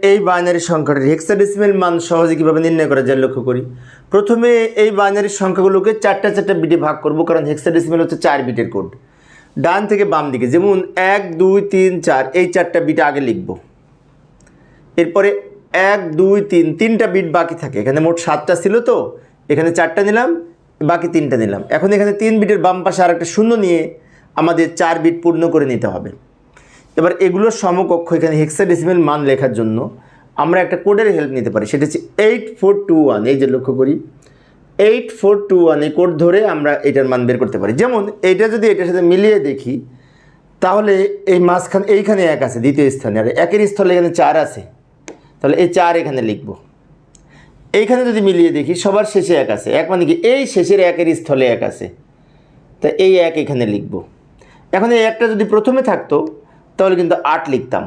এই বাইনারি সংখ্যাটির হেক্সাডেসিমাল মান সহজে কীভাবে নির্ণয় করা যায় লক্ষ্য করি। প্রথমে এই বাইনারি সংখ্যাগুলোকে চারটা বিটে ভাগ করব, কারণ হেক্সাডেসিমাল হচ্ছে 4 বিটের কোড। ডান থেকে বাম দিকে যেমন 1 2 3 4 এই 4টা বিট আগে লিখব। এরপরে 1 2 3 তিনটা বিট বাকি থাকে। এখানে মোট 7টা ছিল, তো এখানে 4টা নিলাম, বাকি 3টা নিলাম। এখন এখানে 3 বিটের বাম পাশে আর একটা শূন্য নিয়ে আমাদের 4 বিট পূর্ণ করে নিতে হবে। এবার এগুলোর সমকক্ষ এখানে হেক্সাডেসিমাল মান লেখার জন্য আমরা একটা কোডের হেল্প নিতে পারি, সেটা হচ্ছে 8421। এই যে লক্ষ্য করি 8421 এই কোড ধরে আমরা এটার মান বের করতে পারি। যেমন এইটা যদি এটার সাথে মিলিয়ে দেখি, তাহলে এই মাঝখানে এইখানে 1 আছে দ্বিতীয় স্থানে, আর 1-এর স্থলে এখানে 4 আছে, তাহলে এই 4 এখানে লিখব। এইখানে যদি মিলিয়ে দেখি সবার শেষে 1 আছে, 1 মানে কি এই শেষের 1-এর স্থলে 1 আছে, তা এই 1 এখানে লিখব। এখন এই 1টা যদি প্রথমে থাকতো তাহলে কিন্তু 8 লিখতাম।